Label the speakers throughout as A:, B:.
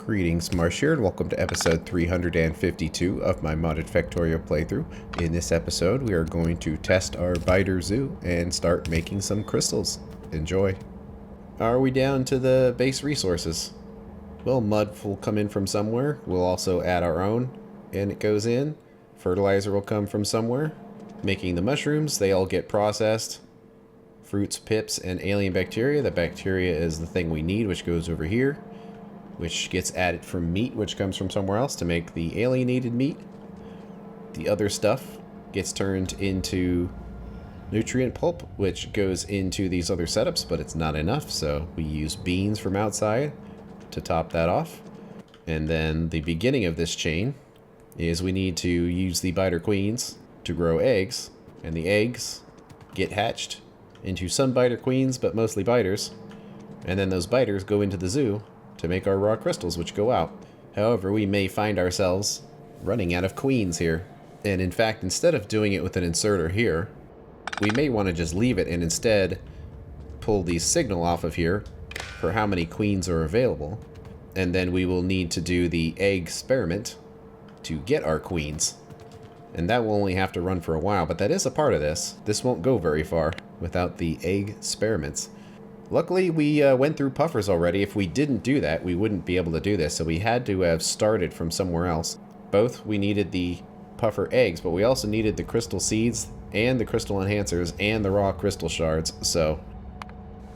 A: Greetings, Marsh here, and welcome to episode 352 of my modded Factorio playthrough. In this episode, we are going to test our biter zoo and start making some crystals. Enjoy. Are we down to the base resources? Well, mud will come in from somewhere. We'll also add our own, and it goes in. Fertilizer will come from somewhere. Making the mushrooms, they all get processed. Fruits, pips, and alien bacteria. The bacteria is the thing we need, which goes over here, which gets added from meat, which comes from somewhere else to make the alienated meat. The other stuff gets turned into nutrient pulp, which goes into these other setups, but it's not enough, so we use beans from outside to top that off. And then the beginning of this chain is we need to use the biter queens to grow eggs, and the eggs get hatched into some biter queens, but mostly biters, and then those biters go into the zoo to make our raw crystals, which go out. However, we may find ourselves running out of queens here. And in fact, instead of doing it with an inserter here, we may want to just leave it and instead pull the signal off of here for how many queens are available. And then we will need to do the egg experiment to get our queens. And that will only have to run for a while, but that is a part of this. This won't go very far without the egg experiments. Luckily, we went through puffers already. If we didn't do that, we wouldn't be able to do this, so we had to have started from somewhere else. Both, we needed the puffer eggs, but we also needed the crystal seeds and the crystal enhancers and the raw crystal shards, so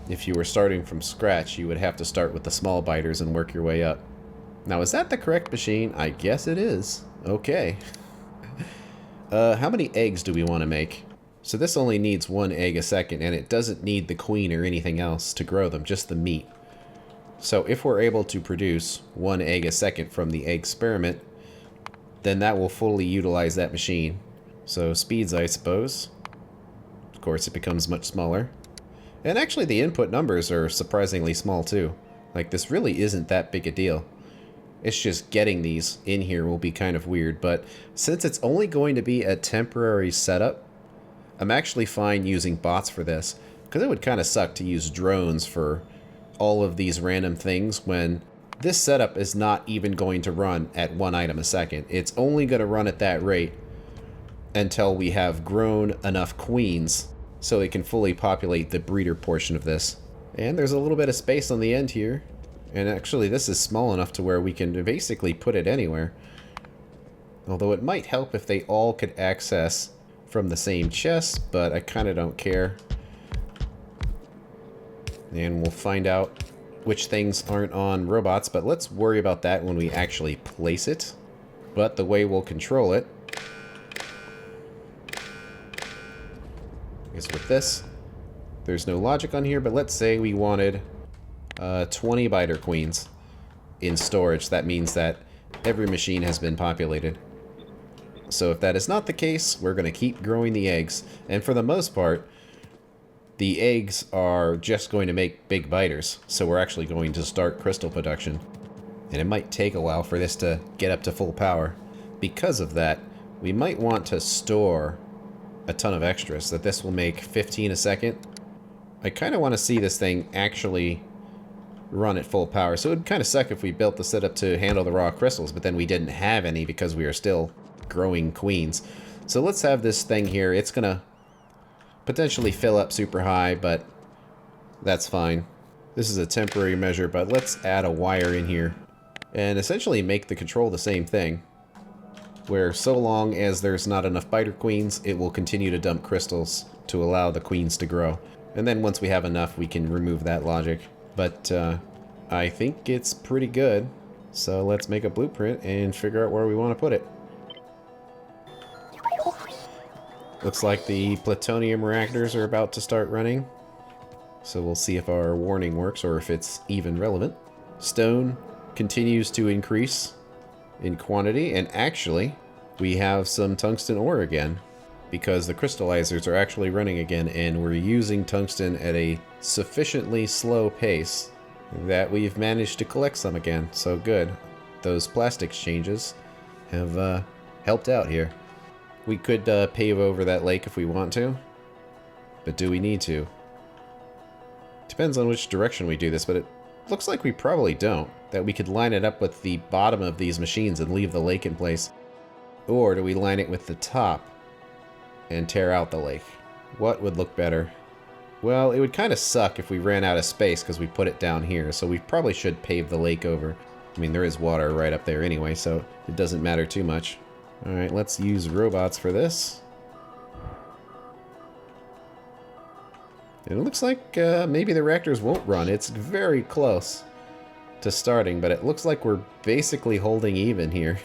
A: if you were starting from scratch, you would have to start with the small biters and work your way up. Now, is that the correct machine? I guess it is. Okay. How many eggs do we want to make? So this only needs one egg a second, and it doesn't need the queen or anything else to grow them, just the meat. So if we're able to produce one egg a second from the egg experiment, then that will fully utilize that machine. So speeds, I suppose. Of course, it becomes much smaller. And actually the input numbers are surprisingly small too. Like, this really isn't that big a deal. It's just getting these in here will be kind of weird, but since it's only going to be a temporary setup, I'm actually fine using bots for this, because it would kind of suck to use drones for all of these random things when this setup is not even going to run at one item a second. It's only going to run at that rate until we have grown enough queens so it can fully populate the breeder portion of this. And there's a little bit of space on the end here, and actually this is small enough to where we can basically put it anywhere. Although it might help if they all could access from the same chest, but I kind of don't care. And we'll find out which things aren't on robots, but let's worry about that when we actually place it. But the way we'll control it is with this. There's no logic on here, but let's say we wanted 20 biter queens in storage. That means that every machine has been populated. So if that is not the case, we're going to keep growing the eggs. And for the most part, the eggs are just going to make big biters. So we're actually going to start crystal production. And it might take a while for this to get up to full power. Because of that, we might want to store a ton of extras, so that this will make 15 a second. I kind of want to see this thing actually run at full power. So it would kind of suck if we built the setup to handle the raw crystals, but then we didn't have any because we are still growing queens. So let's have this thing here. It's gonna potentially fill up super high, but that's fine. This is a temporary measure, but let's add a wire in here and essentially make the control the same thing, where so long as there's not enough biter queens, it will continue to dump crystals to allow the queens to grow. And then once we have enough, we can remove that logic. But I think it's pretty good. So let's make a blueprint and figure out where we want to put it. Looks like the plutonium reactors are about to start running. So we'll see if our warning works or if it's even relevant. Stone continues to increase in quantity, and actually we have some tungsten ore again because the crystallizers are actually running again, and we're using tungsten at a sufficiently slow pace that we've managed to collect some again. So good. Those plastics changes have helped out here. We could pave over that lake if we want to, but do we need to? Depends on which direction we do this, but it looks like we probably don't. That we could line it up with the bottom of these machines and leave the lake in place. Or do we line it with the top and tear out the lake? What would look better? Well, it would kind of suck if we ran out of space because we put it down here, so we probably should pave the lake over. I mean, there is water right up there anyway, so it doesn't matter too much. Alright, let's use robots for this. And it looks like maybe the reactors won't run. It's very close to starting, but it looks like we're basically holding even here.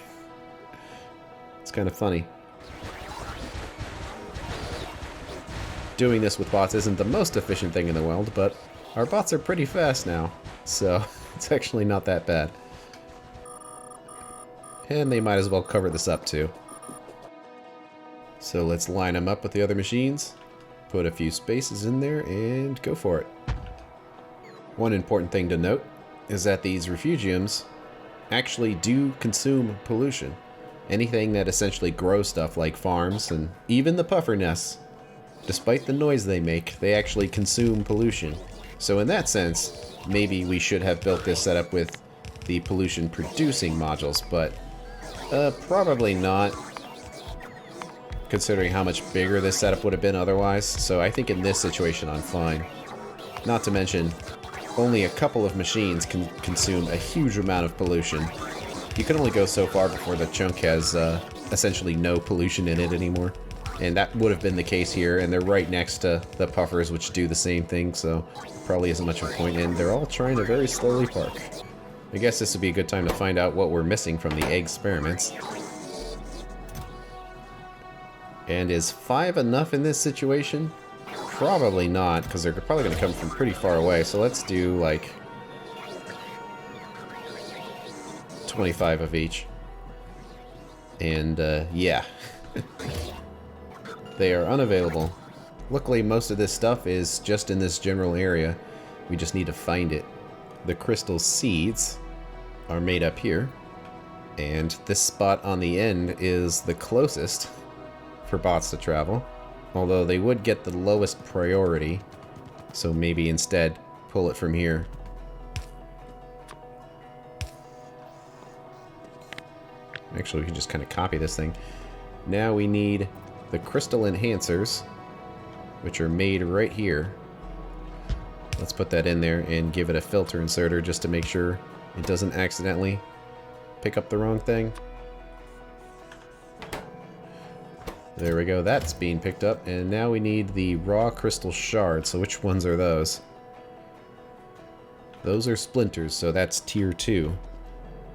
A: It's kind of funny. Doing this with bots isn't the most efficient thing in the world, but our bots are pretty fast now, so it's actually not that bad. And they might as well cover this up too. So let's line them up with the other machines, put a few spaces in there, and go for it. One important thing to note is that these refugiums actually do consume pollution. Anything that essentially grows stuff like farms and even the puffer nests, despite the noise they make, they actually consume pollution. So in that sense, maybe we should have built this setup with the pollution producing modules, but probably not, considering how much bigger this setup would have been otherwise. So I think in this situation I'm fine. Not to mention, only a couple of machines can consume a huge amount of pollution. You can only go so far before the chunk has essentially no pollution in it anymore. And that would have been the case here, and they're right next to the puffers, which do the same thing, so probably isn't much of a point, and they're all trying to very slowly park. I guess this would be a good time to find out what we're missing from the egg experiments. And is 5 enough in this situation? Probably not, because they're probably going to come from pretty far away, so let's do, like, 25 of each. And, yeah. They are unavailable. Luckily, most of this stuff is just in this general area. We just need to find it. The crystal seeds are made up here. And this spot on the end is the closest for bots to travel. Although they would get the lowest priority. So maybe instead pull it from here. Actually, we can just kind of copy this thing. Now we need the crystal enhancers, which are made right here. Let's put that in there and give it a filter inserter just to make sure it doesn't accidentally pick up the wrong thing. There we go, that's being picked up, and now we need the raw crystal shards. So which ones are those? Those are splinters, so that's tier 2.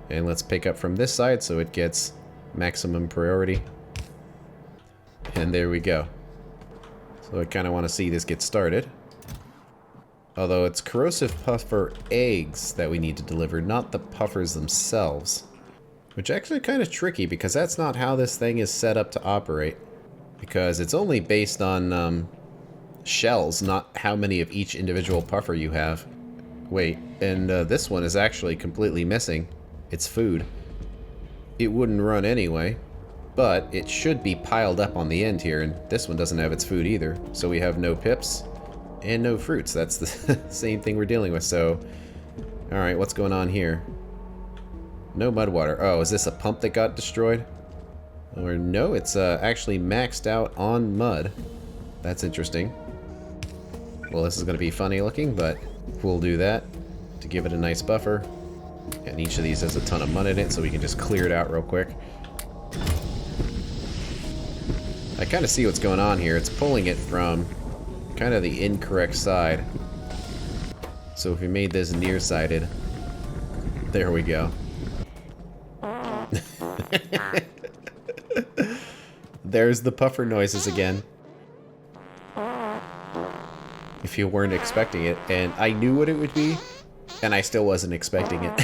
A: And let's pick up from this side so it gets maximum priority. And there we go. So I kind of want to see this get started. Although it's corrosive puffer eggs that we need to deliver, not the puffers themselves. Which actually kind of tricky because that's not how this thing is set up to operate. Because it's only based on shells, not how many of each individual puffer you have. Wait, and this one is actually completely missing. It's food. It wouldn't run anyway. But it should be piled up on the end here, and this one doesn't have its food either. So we have no pips and no fruits. That's the same thing we're dealing with, so... Alright, what's going on here? No mud water. Oh, is this a pump that got destroyed? Or no, it's actually maxed out on mud. That's interesting. Well, this is going to be funny looking, but we'll do that to give it a nice buffer. And each of these has a ton of mud in it, so we can just clear it out real quick. I kind of see what's going on here. It's pulling it from kind of the incorrect side. So if we made this nearsighted, there we go. There's the puffer noises again. If you weren't expecting it, and I knew what it would be, and I still wasn't expecting it.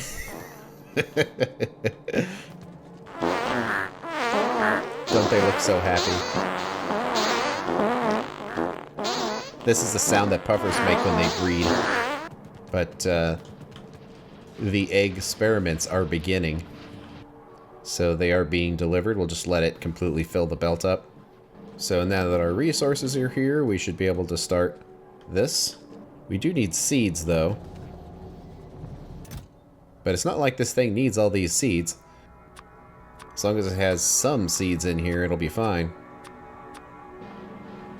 A: Don't they look so happy? This is the sound that puffers make when they breed. But the egg experiments are beginning. So they are being delivered. We'll just let it completely fill the belt up. So now that our resources are here, we should be able to start this. We do need seeds, though. But it's not like this thing needs all these seeds. As long as it has some seeds in here, it'll be fine.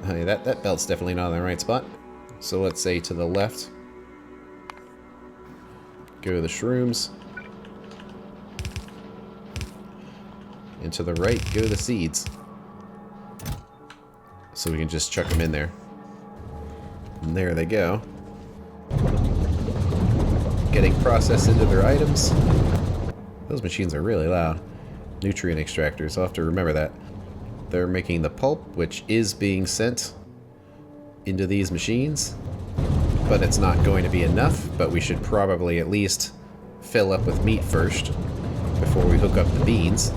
A: Hey, that belt's definitely not in the right spot. So let's say to the left. Go the shrooms. And to the right, go the seeds. So we can just chuck them in there. And there they go. Getting processed into their items. Those machines are really loud. Nutrient extractors, I'll have to remember that. They're making the pulp, which is being sent into these machines. But it's not going to be enough, but we should probably at least fill up with meat first before we hook up the beans,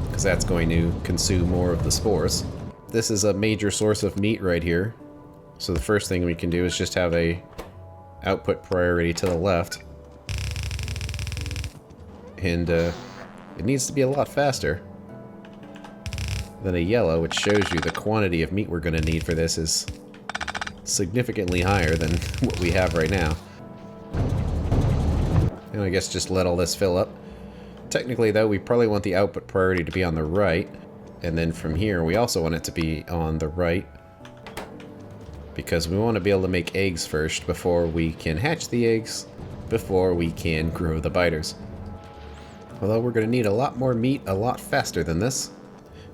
A: because that's going to consume more of the spores. This is a major source of meat right here. So the first thing we can do is just have a output priority to the left. And it needs to be a lot faster than a yellow, which shows you the quantity of meat we're going to need for this is significantly higher than what we have right now. And I guess just let all this fill up. Technically though, we probably want the output priority to be on the right, and then from here we also want it to be on the right, because we want to be able to make eggs first before we can hatch the eggs, before we can grow the biters. Although we're going to need a lot more meat a lot faster than this.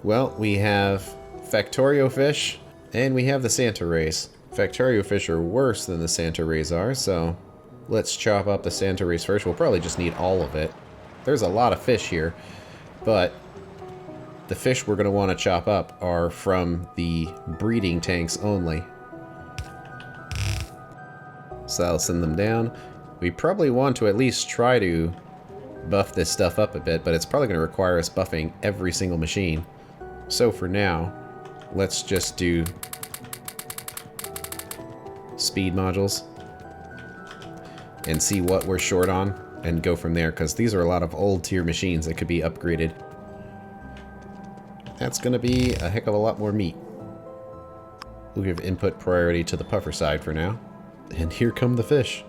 A: Well, we have Factorio fish, and we have the Santa rays. Factorio fish are worse than the Santa rays are, so let's chop up the Santa rays first. We'll probably just need all of it. There's a lot of fish here, but the fish we're going to want to chop up are from the breeding tanks only. So that'll send them down. We probably want to at least try to buff this stuff up a bit, but it's probably going to require us buffing every single machine. So for now, let's just do speed modules and see what we're short on and go from there, because these are a lot of old tier machines that could be upgraded. That's going to be a heck of a lot more meat. We'll give input priority to the puffer side for now. And here come the fish.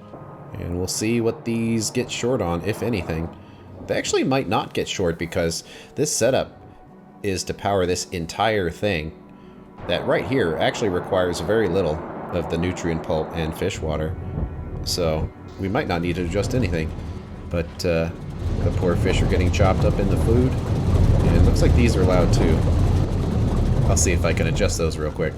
A: And we'll see what these get short on, if anything. They actually might not get short, because this setup is to power this entire thing. That right here actually requires very little of the nutrient pulp and fish water. So we might not need to adjust anything. But the poor fish are getting chopped up in the food. And it looks like these are loud too. I'll see if I can adjust those real quick.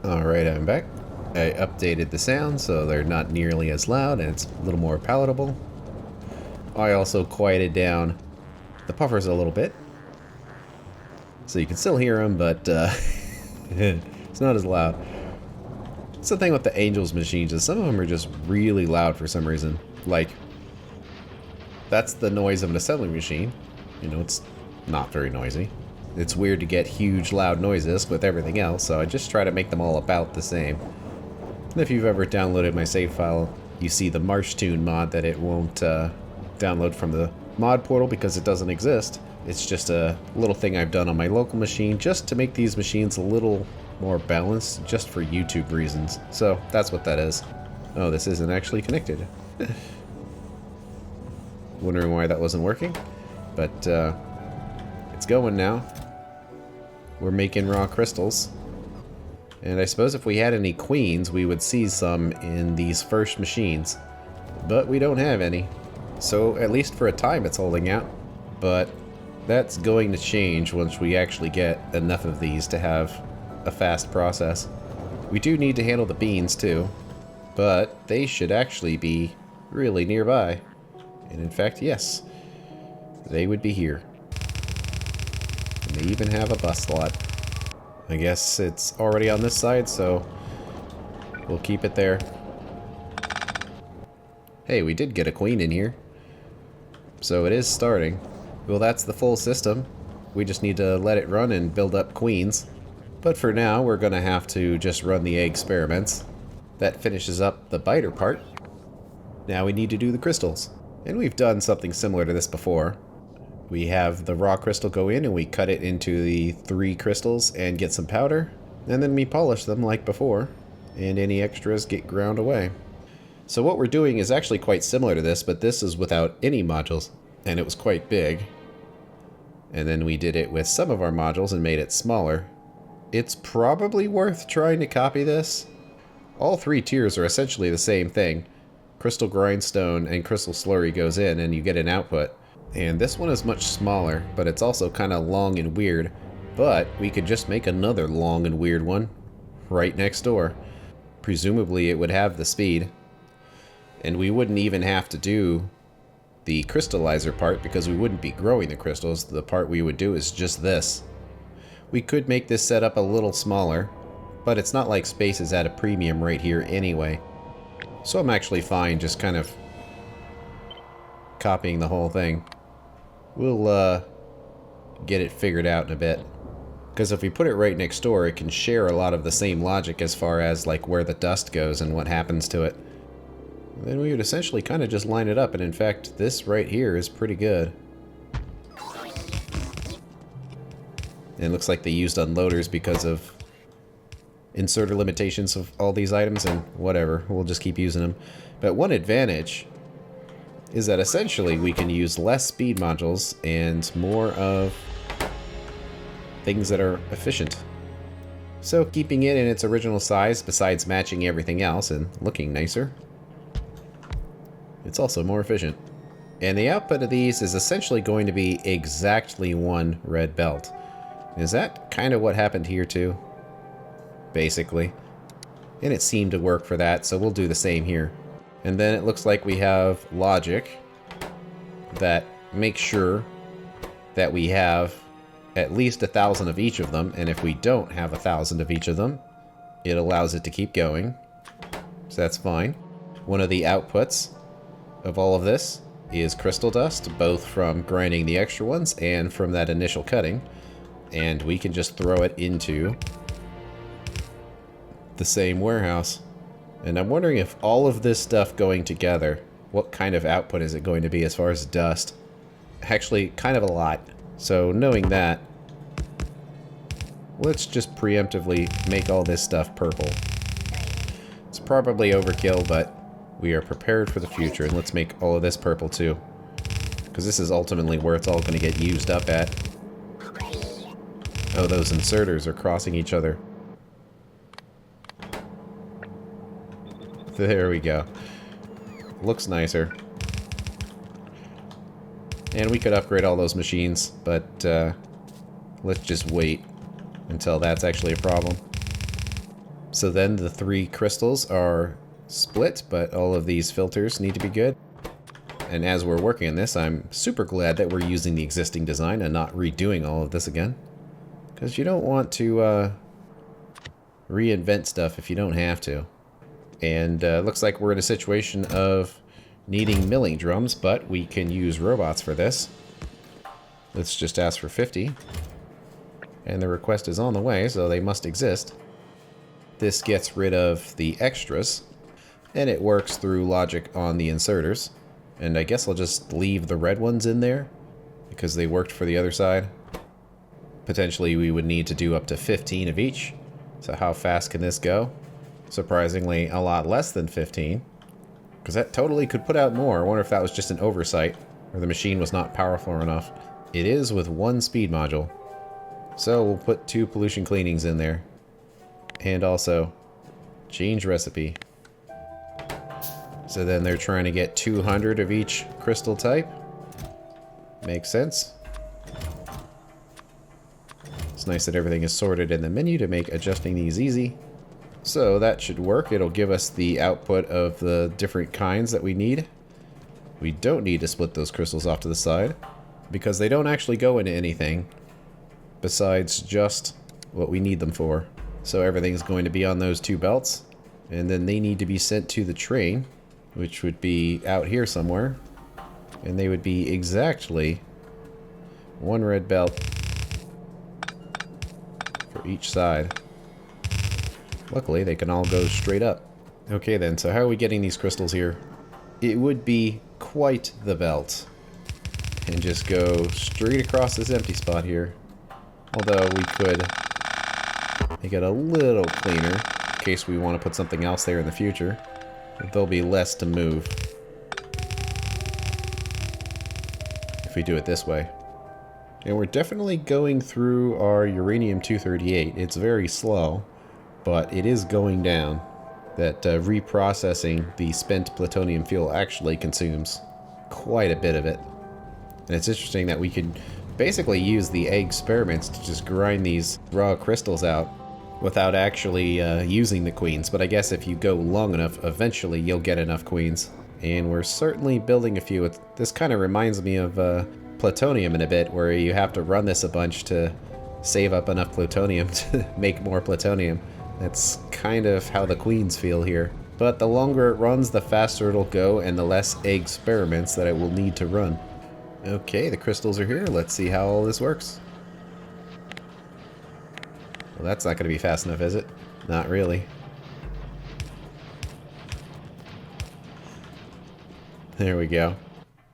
A: Alright, I'm back. I updated the sound so they're not nearly as loud and it's a little more palatable. I also quieted down the puffers a little bit, so you can still hear them, but it's not as loud. That's the thing with the Angels machines, is some of them are just really loud for some reason. Like, that's the noise of an assembly machine. You know, it's not very noisy. It's weird to get huge loud noises with everything else, so I just try to make them all about the same. And if you've ever downloaded my save file, you see the Marsh tune mod that it won't download from the mod portal because it doesn't exist. It's just a little thing I've done on my local machine just to make these machines a little more balanced, just for YouTube reasons. So that's what that is. Oh, this isn't actually connected. Wondering why that wasn't working, but it's going now. We're making raw crystals. And I suppose if we had any queens, we would see some in these first machines. But we don't have any. So at least for a time it's holding out. But that's going to change once we actually get enough of these to have a fast process. We do need to handle the beans too. But they should actually be really nearby. And in fact, yes. They would be here. And they even have a bus slot. I guess it's already on this side, so we'll keep it there. Hey, we did get a queen in here. So it is starting. Well, that's the full system. We just need to let it run and build up queens. But for now, we're going to have to just run the egg experiments. That finishes up the biter part. Now we need to do the crystals. And we've done something similar to this before. We have the raw crystal go in and we cut it into the 3 crystals and get some powder. And then we polish them like before. And any extras get ground away. So what we're doing is actually quite similar to this, but this is without any modules, and it was quite big. And then we did it with some of our modules and made it smaller. It's probably worth trying to copy this. All three tiers are essentially the same thing. Crystal grindstone and crystal slurry goes in and you get an output. And this one is much smaller, but it's also kind of long and weird. But we could just make another long and weird one right next door. Presumably it would have the speed. And we wouldn't even have to do the crystallizer part because we wouldn't be growing the crystals. The part we would do is just this. We could make this setup a little smaller, but it's not like space is at a premium right here anyway. So I'm actually fine just kind of copying the whole thing. We'll get it figured out in a bit. Because if we put it right next door, it can share a lot of the same logic as far as like where the dust goes and what happens to it. And then we would essentially kind of just line it up, and in fact, this right here is pretty good. And it looks like they used unloaders because of inserter limitations of all these items, and whatever, we'll just keep using them. But one advantage is that essentially we can use less speed modules and more of things that are efficient. So keeping it in its original size, besides matching everything else and looking nicer, it's also more efficient. And the output of these is essentially going to be exactly one red belt. Is that kind of what happened here too? Basically. And it seemed to work for that, so we'll do the same here. And then it looks like we have logic that makes sure that we have at least 1,000 of each of them, and if we don't have 1,000 of each of them, it allows it to keep going. So that's fine. One of the outputs of all of this is crystal dust, both from grinding the extra ones and from that initial cutting. And we can just throw it into the same warehouse. And I'm wondering if all of this stuff going together, what kind of output is it going to be as far as dust? Actually, kind of a lot. So knowing that, let's just preemptively make all this stuff purple. It's probably overkill, but we are prepared for the future, and let's make all of this purple too. Because this is ultimately where it's all going to get used up at. Oh, those inserters are crossing each other. There we go. Looks nicer. And we could upgrade all those machines, but let's just wait until that's actually a problem. So then the 3 crystals are split, but all of these filters need to be good. And as we're working on this, I'm super glad that we're using the existing design and not redoing all of this again. Because you don't want to reinvent stuff if you don't have to. And looks like we're in a situation of needing milling drums, but we can use robots for this. Let's just ask for 50. And the request is on the way, so they must exist. This gets rid of the extras, and it works through logic on the inserters. And I guess I'll just leave the red ones in there, because they worked for the other side. Potentially we would need to do up to 15 of each. So how fast can this go? Surprisingly, a lot less than 15. Because that totally could put out more. I wonder if that was just an oversight, or the machine was not powerful enough. It is with 1 speed module. So we'll put 2 pollution cleanings in there. And also, change recipe. So then they're trying to get 200 of each crystal type. Makes sense. It's nice that everything is sorted in the menu to make adjusting these easy. So that should work. It'll give us the output of the different kinds that we need. We don't need to split those crystals off to the side, because they don't actually go into anything besides just what we need them for. So everything's going to be on those 2 belts, and then they need to be sent to the train, which would be out here somewhere, and they would be exactly 1 red belt for each side. Luckily, they can all go straight up. Okay then, so how are we getting these crystals here? It would be quite the belt. And just go straight across this empty spot here. Although we could make it a little cleaner, in case we want to put something else there in the future. There'll be less to move if we do it this way. And we're definitely going through our uranium-238. It's very slow, but it is going down. That reprocessing the spent plutonium fuel actually consumes quite a bit of it. And it's interesting that we could basically use the egg experiments to just grind these raw crystals out without actually using the queens. But I guess if you go long enough, eventually you'll get enough queens. And we're certainly building a few. This kind of reminds me of plutonium in a bit, where you have to run this a bunch to save up enough plutonium to make more plutonium. That's kind of how the queens feel here. But the longer it runs, the faster it'll go, and the less egg experiments that it will need to run. Okay, the crystals are here. Let's see how all this works. Well, that's not going to be fast enough, is it? Not really. There we go.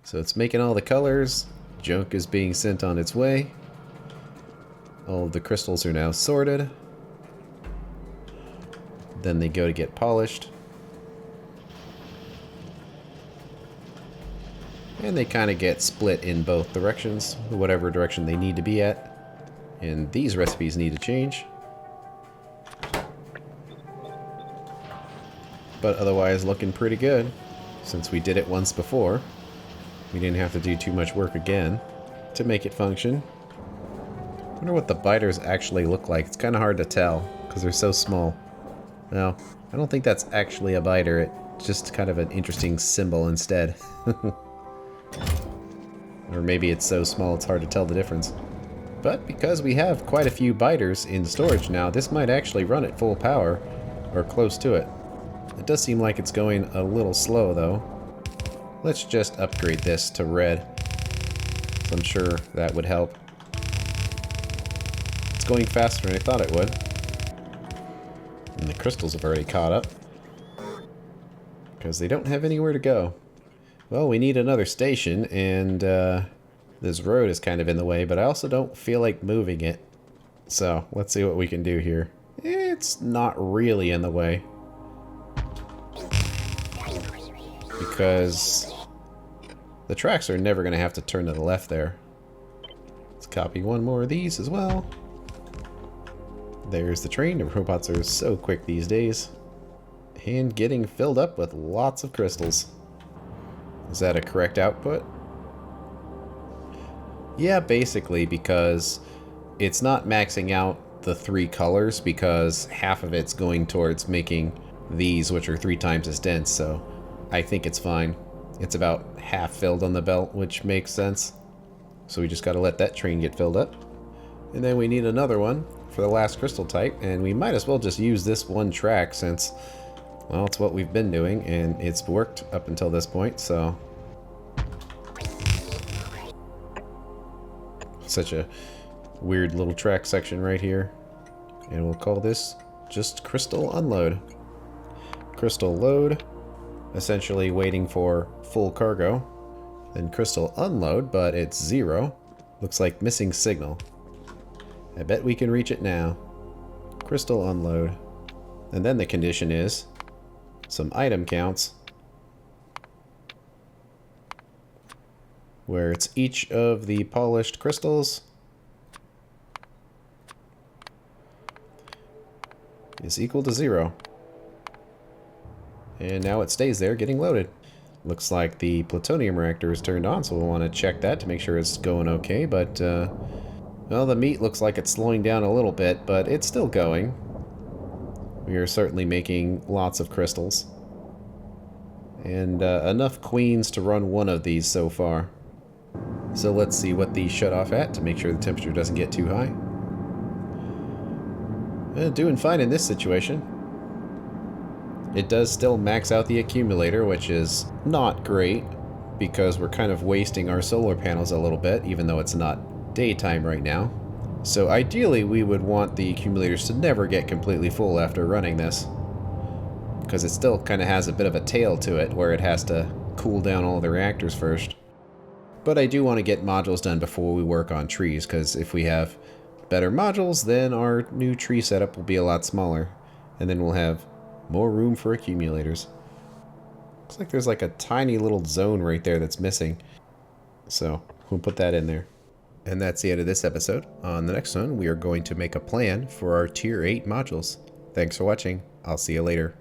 A: So it's making all the colors. Junk is being sent on its way. All of the crystals are now sorted. Then they go to get polished. And they kind of get split in both directions, whatever direction they need to be at. And these recipes need to change. But otherwise looking pretty good. Since we did it once before, we didn't have to do too much work again to make it function. I wonder what the biters actually look like. It's kind of hard to tell because they're so small. No, I don't think that's actually a biter. It's just kind of an interesting symbol instead. Or maybe it's so small it's hard to tell the difference. But because we have quite a few biters in storage now, this might actually run at full power, or close to it. It does seem like it's going a little slow though. Let's just upgrade this to red. So I'm sure that would help. It's going faster than I thought it would. And the crystals have already caught up. Because they don't have anywhere to go. Well, we need another station, and this road is kind of in the way, but I also don't feel like moving it. So, let's see what we can do here. It's not really in the way. Because the tracks are never going to have to turn to the left there. Let's copy one more of these as well. There's the train. The robots are so quick these days. And getting filled up with lots of crystals. Is that a correct output? Yeah, basically, because it's not maxing out the 3 colors, because half of it's going towards making these, which are 3 times as dense, so I think it's fine. It's about half filled on the belt, which makes sense. So we just gotta let that train get filled up. And then we need another one for the last crystal type, and we might as well just use this one track since, well, it's what we've been doing, and it's worked up until this point, so. Such a weird little track section right here. And we'll call this just crystal unload. Crystal load, essentially waiting for full cargo. Then crystal unload, but it's 0. Looks like missing signal. I bet we can reach it now. Crystal unload. And then the condition is some item counts, where it's each of the polished crystals is equal to 0. And now it stays there getting loaded. Looks like the plutonium reactor is turned on, so we'll want to check that to make sure it's going okay, but well, the meat looks like it's slowing down a little bit, but it's still going. We are certainly making lots of crystals. And enough queens to run one of these so far. So let's see what these shut off at to make sure the temperature doesn't get too high. Doing fine in this situation. It does still max out the accumulator, which is not great because we're kind of wasting our solar panels a little bit, even though it's not daytime right now. So ideally we would want the accumulators to never get completely full after running this, because it still kind of has a bit of a tail to it where it has to cool down all the reactors first. But I do want to get modules done before we work on trees, because if we have better modules, then our new tree setup will be a lot smaller, and then we'll have more room for accumulators. Looks like there's like a tiny little zone right there that's missing. So we'll put that in there. And that's the end of this episode. On the next one, we are going to make a plan for our Tier 8 modules. Thanks for watching. I'll see you later.